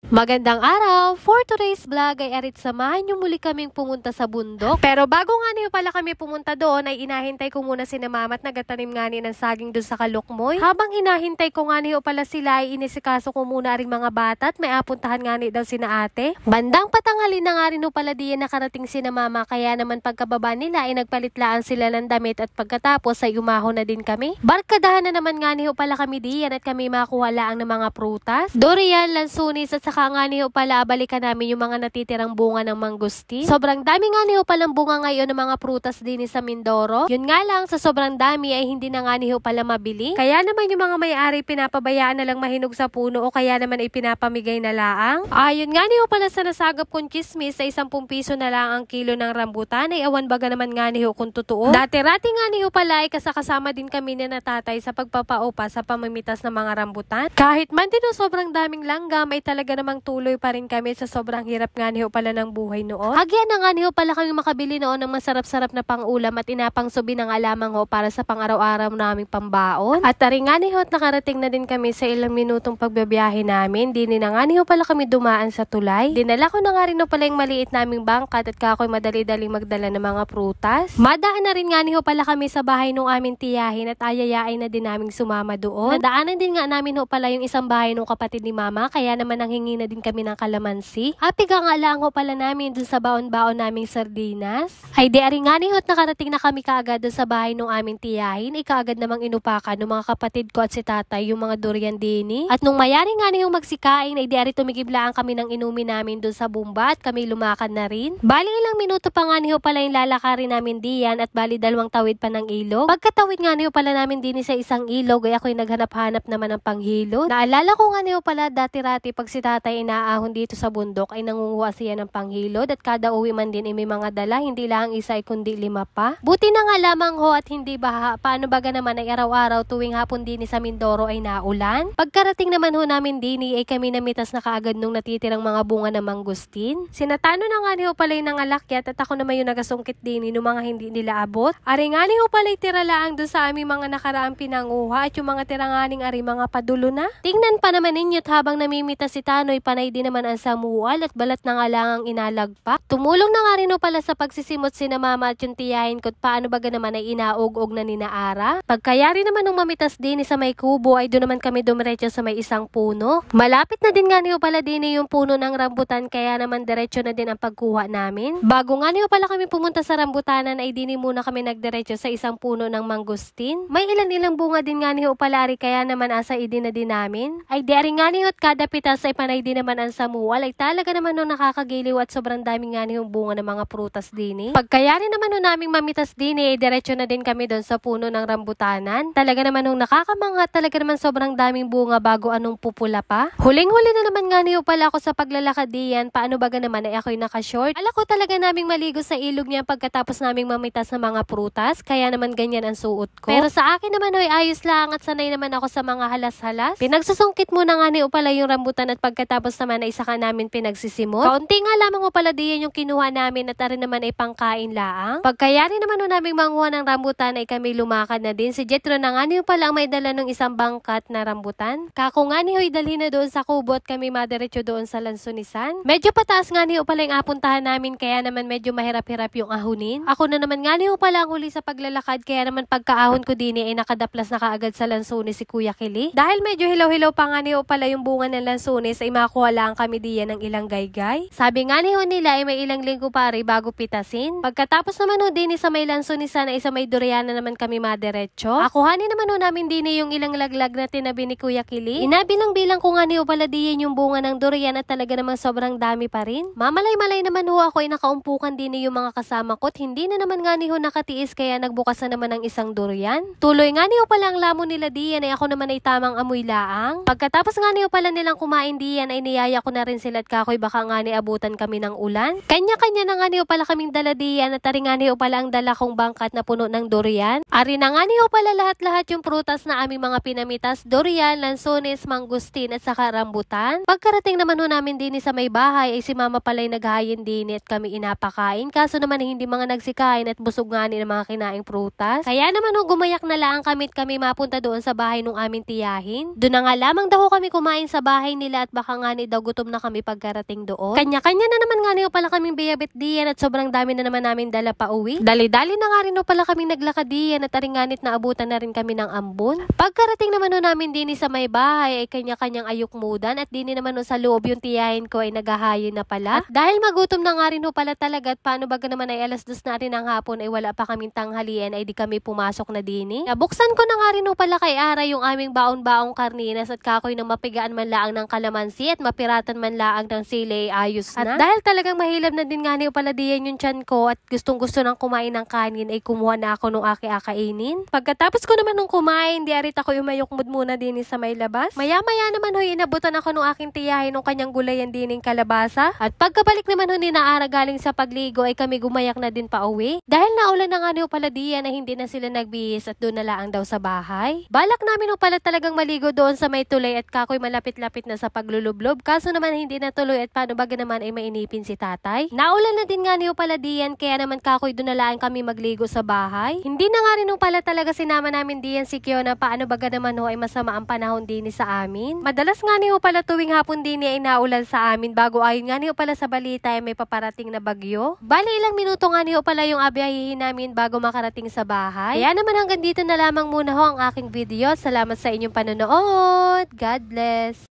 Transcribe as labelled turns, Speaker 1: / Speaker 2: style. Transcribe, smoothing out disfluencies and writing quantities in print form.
Speaker 1: Magandang araw! For today's vlog ay arit samahan nyo muli kaming pumunta sa bundok. Pero bago nga niyo pala kami pumunta doon ay inahintay ko muna si mama at nagatanim nga ni ng saging doon sa Kalukmoy. Habang hinahintay ko nga niyo pala sila ay inisikaso ko muna ring mga bata at may apuntahan nga ni daw sina ate. Bandang patanghali na nga rin pala diyan nakarating si mama kaya naman pagkababa nila ay nagpalitlaan sila ng damit at pagkatapos ay umahon na din kami. Barkadahan na naman nga niyo pala kami diyan at kami makuha laang ng mga prutas, durian, lansunis at saka nga niyo pala balikan namin yung mga natitirang bunga ng mangustin. Sobrang dami nga niyo palang bunga ngayon ng mga prutas din sa Mindoro. Yun nga lang sa sobrang dami ay hindi na nga niyo pala mabili. Kaya naman yung mga may-ari pinapabayaan na lang mahinog sa puno o kaya naman ay pinapamigay na laang. Ayun nga niyo pala sa nasagap kong chismis ay 10 piso na lang ang kilo ng rambutan ay awan baga naman nga niyo kung totoo. Dati-rati nga niyo pala ay kasakasama din kami ni natatay sa pagpapaupa sa pamimitas ng mga rambutan. Kahit man din sobrang daming langgam ay talaga namang tuloy pa rin kami sa sobrang hirap nga niyo pala ng buhay noon. Agyan na nga niyo pala kami makabili noon ng masarap-sarap na pang-ulam at inapang subi na nga lamang ho para sa pang-araw-araw naming pambaon. At tari nga niyo at nakarating na din kami sa ilang minutong pagbabiyahe namin. Dini na nga niyo pala kami dumaan sa tulay. Dinala ko na nga rin pala yung maliit naming bangkat at kakoy madali-daling magdala ng mga prutas. Madaan na rin nga niyo pala kami sa bahay nung aming tiyahin at ayayain na din naming sumama doon. Nadaanan din nga namin ho pala yung isang bahay nung kapatid ni mama kaya naman nanghingi na din kami ng kalamansi. Happy ka nga lang ho pala namin dun sa baon-baon naming sardinas. Ay di ari nga ni ho't nakarating na kami kaagad dun sa bahay nung aming tiyahin. Ay kaagad namang inupakan ng mga kapatid ko at si tatay yung mga durian dini. At nung mayari nga ni magsikain ay di ari tumigiblaan kami ng inumin namin dun sa bumba at kami lumakad na rin. Bali ilang minuto pa nga ni ho pala yung lalakarin namin diyan at bali 2 tawid pa ng ilog. Pagkatawid nga ni ho pala namin dini sa isang ilog ay ako'y naghanap-hanap naman ng panghilod. Naalala ko nga ni ho pala dati-rati pag si tatay inaahon dito sa bundok ay nangunguha siya ng panghilod at kada uwi man din ay may mga dala, hindi lang isa ay kundi 5 pa. Buti na nga lamang ho at hindi baha. Paano baga naman ay araw-araw tuwing hapon din sa Mindoro ay naulan. Pagkarating naman ho namin din ay kami namitas na kaagad nung natitirang mga bunga ng mangustin. Sinatano na nga niyo pala yung nangalakyat at ako naman yung nagasungkit din nung mga hindi nila abot. Ari nga niyo pala tira laang doon sa aming mga nakaraang pinanguha at yung mga tiranganing ari mga padulo na. Tingnan pa naman ninyo't habang namimitas si Tanoy panay din naman ang samual at balat na nga lang ang inalagpak. Tumulong na nga rin pala sa pagsisimot si mama at yung tiyahin ko at paano baga naman ay inaug-og na ni Naara. Pagkayari naman nung mamitas din sa may kubo ay doon naman kami dumiretso sa may isang puno. Malapit na din nga niyo pala din yung puno ng rambutan kaya naman diretso na din ang pagkuha namin. Bago nga niyo pala kami pumunta sa rambutanan ay dini muna kami nagdiretso sa isang puno ng mangustin. May ilan-ilang bunga din nga niyo pala ari kaya naman asa idin na din namin. Ay di ari nga niyo at kada pitas ay panay din naman ang samual ay talaga naman nung nakakagiliw at sobrang dami nga yung bunga ng mga prutas din. Pagkayari naman nung naming mamitas din diretso na din kami doon sa puno ng rambutanan. Talaga naman nung nakakamangha, talaga naman sobrang daming bunga bago anong pupula pa. Huling-huli na naman nga niyo pala ako sa paglalakad diyan. Paano baga naman ay ako'y naka-short. Ala ko talaga naming maligo sa ilog niya pagkatapos naming mamitas ng mga prutas. Kaya naman ganyan ang suot ko. Pero sa akin naman ay ayos lang at sanay naman ako sa mga halas-halas. Pinagsusungkit muna nga niyo pala yung rambutan at pagkatapos naman ay saka namin pinagsisimot. Kaunti nga lamang mo pala diyan yung kinuha namin at arin naman ay pangkain laang. Pagkayari naman nung naming manguha ng rambutan ay kami lumakad na din. Si Jetro na nga niyo pala ang may dala ng isang bangkat na rambutan. Kako nga niyo dalhin na doon sa kubo at kami madiretso doon sa lansunisan. Medyo pataas nga niyo pala yung apuntahan namin kaya naman medyo mahirap-hirap yung ahunin. Ako na naman nga niyo pala ang huli sa paglalakad kaya naman pagkaahon ko din ay nakadaplas na kaagad sa lansunis si Kuya Kili. Dahil medyo hilaw-hilaw pa nga niyo pala yung bunga ng lansunis ay makuha lang kami diyan ng ilang gaygay. Sabi nga niyo nila ay may ilang linggo pare bago pitasin. Pagkatapos naman ho din sa may lansunisan ay sa may durian na naman kami madiretso. Akuhanin naman ho namin din yung ilang laglag na tinabi ni Kuya Kili. Inabilang-bilang ko nga niyo pala diyan yung bunga ng durian at talaga namang sobrang dami pa rin. Mamalay-malay naman ho ako ay nakaumpukan din yung mga kasama ko at hindi na naman nga niyo nakatiis kaya nagbukas na naman ng isang durian. Tuloy nga niyo pala ang lamon nila diyan ay ako naman ay tamang amoy laang. Pagkatapos nga niyo pala nilang kumain diyan ay niyaya ko na rin sila at kakoy baka nga ni abutan kami ng ulan. Kanya-kanya na nga niyo pala kaming dala diyan at ari nga niyo pala ang dala kong bangkat na puno ng durian. Ari na nga niyo pala lahat-lahat yung prutas na aming mga pinamitas, durian, lansones, mangustin at saka rambutan. Pagkarating naman ho namin din sa may bahay ay si mama pala ay naghahayin din at kami inapakain. Kaso naman hindi mga nagsikain at busog nga ni ng mga kinaing prutas. Kaya naman ho gumayak na lang kami mapunta doon sa bahay nung aming tiyahin. Doon na nga lamang daw kami kumain sa bahay nila at baka nga ni daw gutom na kami pagkarating doon. Kanya-kanya na naman nga ni pala kaming biyabit diyan at sobrang dami na naman namin dala pa uwi. Dali-dali na nga rin pala kaming naglakad diyan at aringanit na abutan na rin kami ng ambon. Pagkarating naman namin din sa may bahay ay kanya-kanyang ayukmudan at din naman sa loob yung tiyahin ko ay naghahayo na pala. At dahil magutom na nga rin pala talaga at paano baga naman ay 2:00 na rin ng hapon ay wala pa kaming tanghalian ay di kami pumasok na din. Nabuksan ko na nga rin pala kay Ara yung aming baon-baong karninas at kakoy ng mapigaan man laang ng kalamansi at mapiratan man laang ng sili ayos na. At dahil talagang mahilab na din nga niyo pala diyan yung tiyan ko at gustong-gusto nang kumain ng kanin ay kumuha na ako nung aki-akainin. Pagkatapos ko naman nung kumain, di arit ako umayukmod muna din sa may labas. Maya-maya naman inabutan ako nung aking tiyahin nung kanyang gulayan din ng kalabasa. At pagkabalik naman ni Naara galing sa pagligo ay kami gumayak na din pa uwi. Dahil naulan na nga niyo pala diyan na hindi na sila nagbihis at doon na laang daw sa bahay. Balak namin pala talagang maligo doon sa may tulay at kakoy malapit-lapit na sa paglulublob. Kaso naman hindi natuloy at paano baga naman ay mainipin si tatay. Naulan na din nga niyo pala diyan kaya naman kakoy doon na laang kami magligo sa bahay. Hindi na nga rin pala talaga sinama namin diyan si Kiona paano baga naman ay masama ang panahon din sa amin. Madalas nga niyo pala tuwing hapon din ay naulan sa amin bago ayon nga niyo pala sa balita ay may paparating na bagyo. Bali ilang minuto nga niyo pala yung abiyahihin namin bago makarating sa bahay. Kaya naman hanggang dito na lamang muna ang aking video. Salamat sa inyong panonood. God bless.